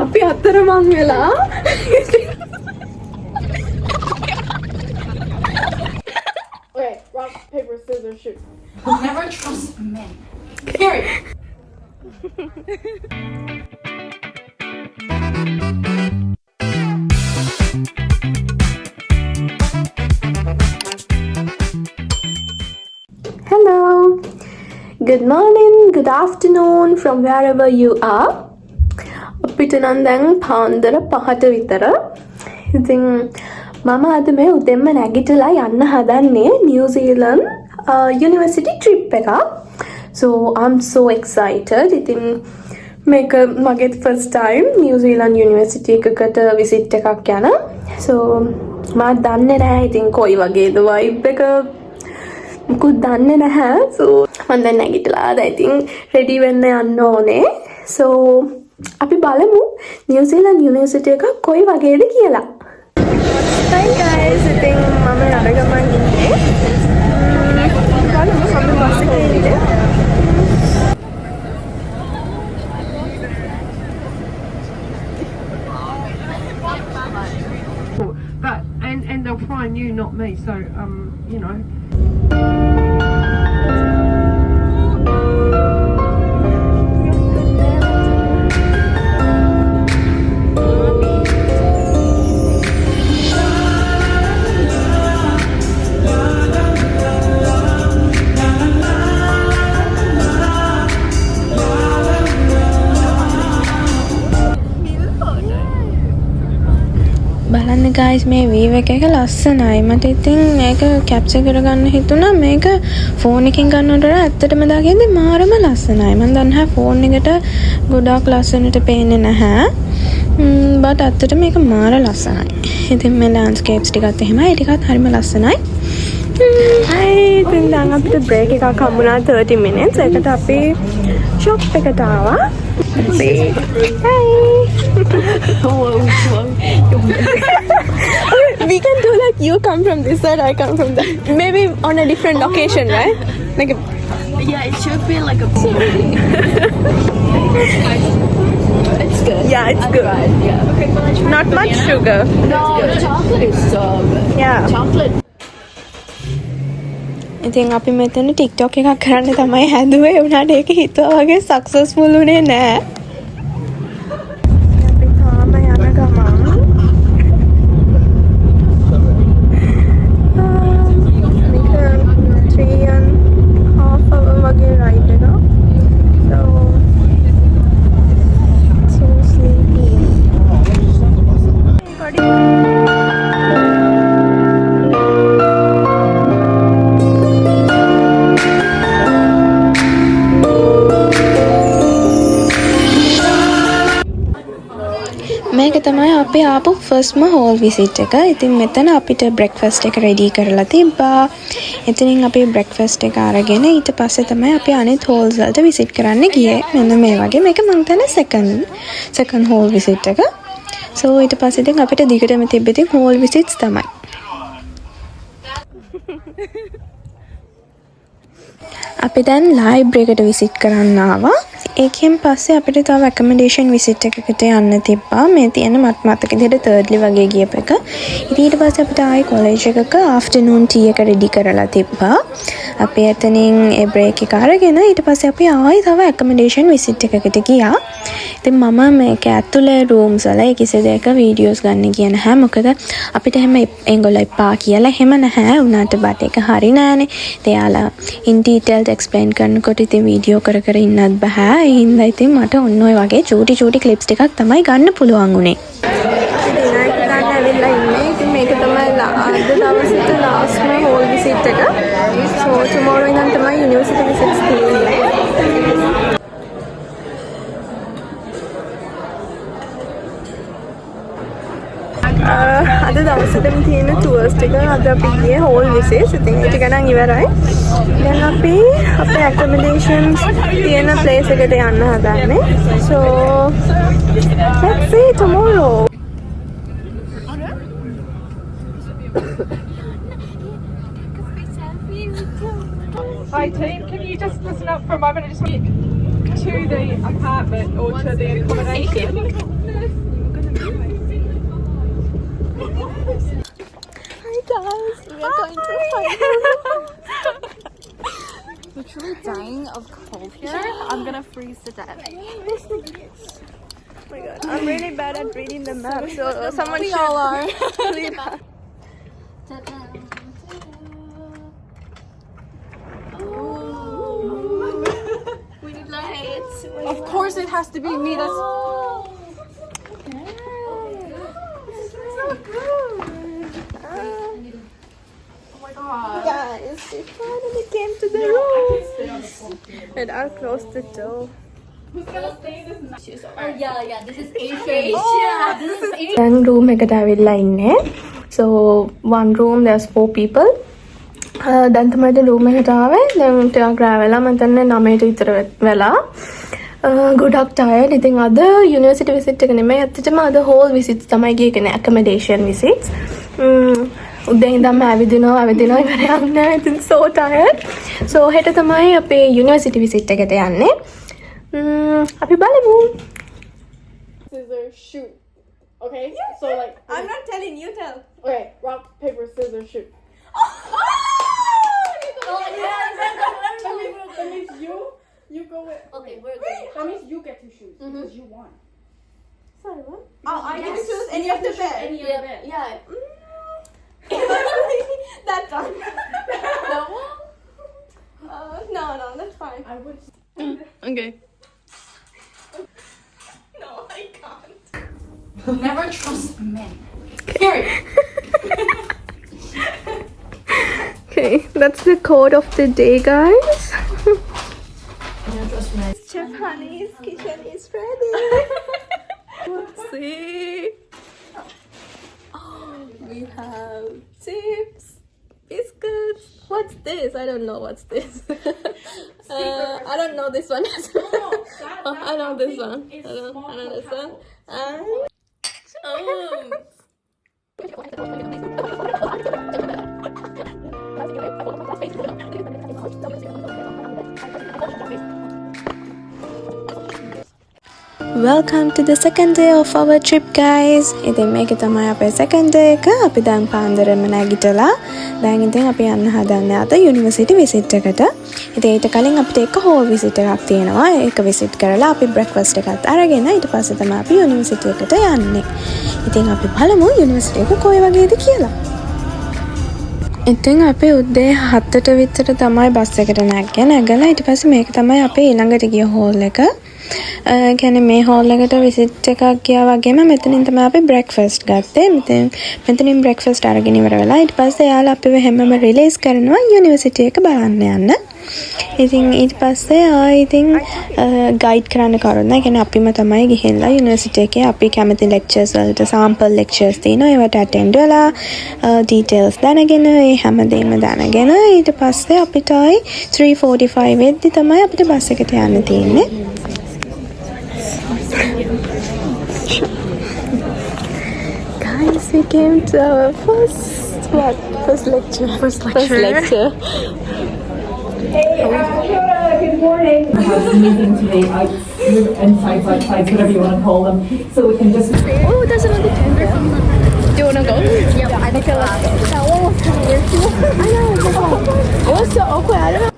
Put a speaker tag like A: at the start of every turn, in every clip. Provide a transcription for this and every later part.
A: අපි අතරමං වෙලා Okay, rock, paper, scissors, shoot.
B: Never trust men. Period.
A: Hello. Good morning, good afternoon from wherever you are. අපිට නම් දැන් පාන්දර 5ට විතර. ඉතින් මම අද මේ උදෙන්ම නැගිටලා යන්න හදන්නේ නිව්සීලන්ඩ් යුනිවර්සිටි ට්‍රිප් එකක්. So I'm so excited. ඉතින් මේක මගේ first time නිව්සීලන්ඩ් යුනිවර්සිටි එකකට visit එකක් යන. So මම දන්නේ නැහැ ඉතින් කොයි වගේද vibe එක මුකුත් දන්නේ නැහැ. So මම දැන් නැගිටලා දැන් ඉතින් ready වෙන්න යන්න ඕනේ. So අපි බලමු නිව්සීලන්ඩ් යුනිවර්සිටි එක කොයි වගේද කියලා. Hi guys, ඉතින් මම අරගමන් ඉන්නේ. බලමු අපි බස් එකේ ඉන්නේ.
C: But and they'll find you, not me. So you know.
A: බලන්න guys මේ වීව් එක ලස්සනයි. මට ඉතින් මේක කැප්චර් කරගන්න හිතුණා. මේක ෆෝන් එකෙන් ගන්නවට වඩා ඇත්තටම දාගෙන්නේ මාරම ලස්සනයි. මම දන්නේ ෆෝන් එකට ගොඩාක් ලස්සනට පේන්නේ නැහැ. බට් ඇත්තට මේක මාර ලස්සනයි. ඉතින් මේ ලෑන්ඩ්ස්කේප්ස් ටිකත් එහෙමයි. ඒ ටිකත් හරිම ලස්සනයි. හයි ඉතින් දැන් අපිට බ්‍රේක් එකක් හම්බුණා 30 minutes. ඒකට අපි ෂොප් එකට ආවා. Hi. We can do like you come from this side, I come from that. Maybe on a different location, right? Like
B: Yeah, it should be like a. It's good.
A: Yeah, it's good.
B: Yeah. Okay, can I try?
A: Not much sugar.
B: No, the chocolate is so good.
A: Yeah.
B: Chocolate.
A: ඉතින් අපි මෙතන TikTok එකක් කරන්න තමයි හැදුවේ. උනාට ඒක හිතුවා වගේ successful උනේ නෑ. අපි තාම යන ගමන් මේක 3.5 hour වගේ ride එක. So sleepy. මේක තමයි අපි ආපු ෆස්ට්ම හෝල් විසිට් එක. ඉතින් මෙතන අපිට බ්‍රෙක්ෆාස්ට් එක රෙඩි කරලා තිබ්බා. එතනින් අපි බ්‍රෙක්ෆාස්ට් එක අරගෙන ඊට පස්සේ තමයි අපි අනිත් හෝල්ස් වලට විසිට් කරන්න ගියේ. මෙන්න මේ වගේ මේක මං හිතන්නේ සෙකන්ඩ් හෝල් විසිට් එක. So ඊට පස්සේ ඉතින් අපිට දිගටම තිබ්බ ඉතින් හෝල් විසිට්ස් තමයි. අපි දැන් ලයිබ්‍රරි එකට විසිට් කරන්න ආවා. ඒකෙන් පස්සේ අපිට තව ඇකමඩේෂන් විසිට් එකකට යන්න තිබ්බා. මේ තියෙන මට මතක විදිහට තර්ඩ්ලි වගේ ගියප එක. ඉතින් ඊට පස්සේ අපිට ආයි කොලෙජ් එකක ආෆ්ටර්නූන් ටී එක රෙඩි කරලා තිබ්බා. අපි එතනින් ඒ බ්‍රේක් එක අරගෙන ඊට පස්සේ අපි ආයි තව ඇකමඩේෂන් විසිට් එකකට ගියා. ඉතින් මම මේක ඇතුලේ රූම්ස් වල කිසි දෙයක වීඩියෝස් ගන්න ගියේ නැහැ. මොකද අපිට එහෙම ඒගොල්ලෝ එපා කියලා එහෙම නැහැ. උනාට බට එක හරි නෑනේ. එයාලා in detailed explain කරනකොට ඉතින් වීඩියෝ කර ඉන්නත් බෑ. ඒ හින්දා ඉතින් මට ඔන්න ඔය වගේ චූටි ක්ලිප්ස් ටිකක් තමයි ගන්න පුළුවන් උනේ. ඩිනර් ගන්න ඇවිල්ලා ඉන්නේ. ඉතින් මේක තමයි අද දවසේ ලාස්ට්ම හෝල් විසිට් එක. So tomorrow ඉඳන් තමයි යුනිවර්සිටි විසිට්ස් තියෙන්නේ. අද දවසටම තියෙන ටුවර්ස් ටික අද අපි ගියේ හෝල් විසිට්ස්. ඉතින් ඒක ගණන් ඉවරයි. දැන් අපි අපේ ඇකොමඩේෂන්ස් තියෙන ප්ලේස් එකට යන්න හදන්නේ. So let's see tomorrow.
C: Hi team, can you just listen up for a moment and just get to the apartment or to the accommodation?
D: freeze to death.
A: Oh my god, I'm really bad at reading the map, so someone
D: We
A: should
D: all are.
A: read that.
D: We need lights. Of course, it has to be me. That's.
A: Guys, we finally came to the room. And I'll close the door.
D: Yeah. This is Asian. Yeah, this is Asian.
A: දැන් room එකට ඇවිල්ලා ඉන්නේ. So one room there's 4 people. දැන් තමයි room එකට ආවේ. දැන් ටිකක් රෑ වෙලා මම හිතන්නේ 9ට විතර වෙලා. ගොඩක් tired. ඉතින් අද university visit එක නෙමෙයි. ඇත්තටම අද whole visits තමයි ගියේ කියන්නේ accommodation visits. උදේ ඉඳන්ම ඇවිදිනවා ඉවරයක් නැහැ. ඉතින් so tired. So හෙට තමයි අපේ university visit එකට යන්නේ. අපි බලමු.
C: Scissors, shoot. Okay? So like
A: I'm not telling you tell.
C: okay, rock, paper, scissors, shoot. That means you go with
D: Okay, we're good.
C: that means you get to choose because you won.
A: Sorry, what? Oh, I get to choose any of the bed.
C: Any of the bed.
D: Yeah.
A: That one.
D: No.
A: No, that's fine.
C: I would
A: Okay.
D: Never trust men. Period.
A: Okay, that's the code of the day, guys.
D: Never trust men.
A: Chef Honey's kitchen is ready. See? Oh, we have chips, biscuits. What's this? I don't know what's this. I don't know this one as well. I know this one. I know this one. Welcome to the second day of our trip, guys. ඉතින් මේක තමයි අපේ second day එක. අපි දැන් පාන්දරම නැගිටලා දැන් ඉතින් අපි යන්න හදන්නේ අද university visit එකට. ඉතින් ඊට කලින් අපිට එක hall visit එකක් තියෙනවා. ඒක visit කරලා අපි breakfast එකත් අරගෙන ඊට පස්සේ තමයි අපි university එකට යන්නේ. ඉතින් අපි බලමු university එක කොයි වගේද කියලා. ඉතින් අපි උදේ 7ට විතර තමයි බස් එකට නැගලා ඊට පස්සේ මේක තමයි අපේ ඊළඟට ගිය hall එක. කියන්නේ මේ hall එකට visit එකක් ගියා වගේම මෙතනින් තමයි අපි breakfast ගත්තේ. මෙතනින් breakfast අරගෙන ඉවර වෙලා ඊට පස්සේ යාළුවා අපිව හැමම release කරනවා university එක බලන්න යන්න. ඉතින් ඊට පස්සේ ඉතින් guide කරන්න කරුණා. ඒ කියන්නේ අපිම තමයි ගිහිල්ලා university එකේ අපි කැමති lectures වලට sample lectures තියෙනවා. ඒවට attend වෙලා details දැනගෙන ඒ හැමදේම දැනගෙන ඊට පස්සේ අපිට 3:45 වෙද්දි තමයි අපිට බස් එකට යන්න තියෙන්නේ. Guys, we came to our first lecture. First lecture.
E: Good morning. We have a meeting today inside, outside, whatever you want to call them, so we can just.
A: Oh, there's another tent there. Do you want to go? Yeah, I think that one was kind of weird too. I know. It was so awkward. I don't know.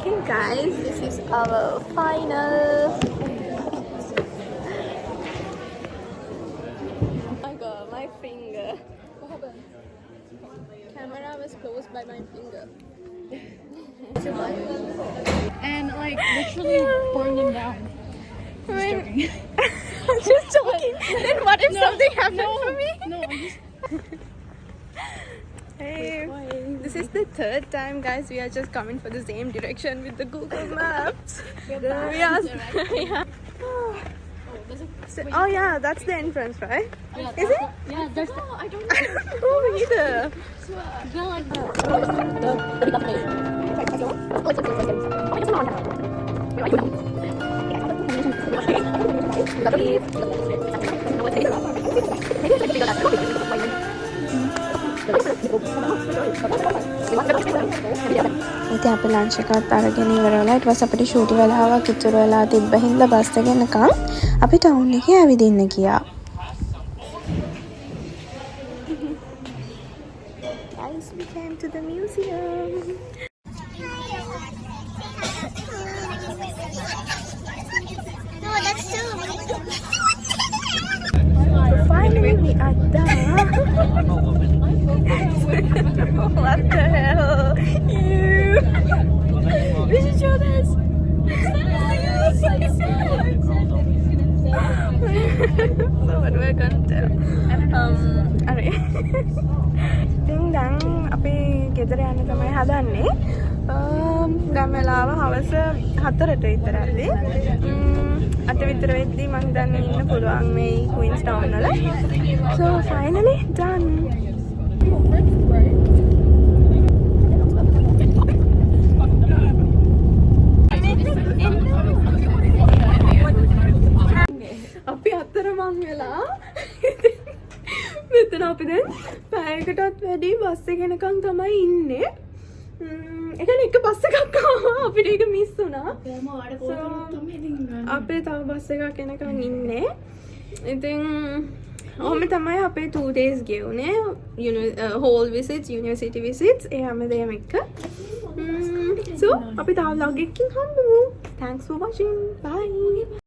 A: Okay, guys, this is our final. My God, my finger. What happened? Camera was closed by my finger.
D: And like literally burn them down.
A: I'm just joking. Then what if something happened for me?
D: No, I'm just.
A: Hey, this is the third time, guys. We are just coming for the same direction with the Google Maps. Yeah. Oh yeah, that's the entrance, right? Is it?
D: Yeah, there's.
A: I don't know either. ඉතින් අපි lunch එකත් අරගෙන ඉවර වෙලා ඊට පස්සේ අපිට ෂූටි වෙලාවක් ඉතුරු වෙලා තිබ්බ හින්දා බස් එක එනකම් අපි ටවුන් එකේ ඇවිදින්න ගියා. Guys, we came to the museum.
F: No, that's too.
A: Finally, we are done. What the hell? Ew. We should show this. So what we're gonna do? අරේ. ඉතින් දැන් අපි ගෙදර යන්න තමයි හදන්නේ. දැන් වෙලාව හවස 4ට විතරයි. අත විතර වෙද්දී මම දැන් ඉන්න පුළුවන් මේ Queens Town වල. So finally done. අපි අතරමං වෙලා මෙතන අපි දැන් පැයකටත් වැඩි බස් එක යනකම් තමයි ඉන්නේ. ඒ කියන්නේ එක බස් එකක් ආවා අපිට ඒක මිස් වුණා. අපේ තව බස් එකක් එනකම් ඉන්නේ. ඉතින් ඔහොම තමයි අපේ 2 days ගෙවුනේ. whole visits, university visits ඒ හැමදේම එක්ක. So අපි තව vlog එකකින් හම්බෙමු. Thanks for watching. Bye.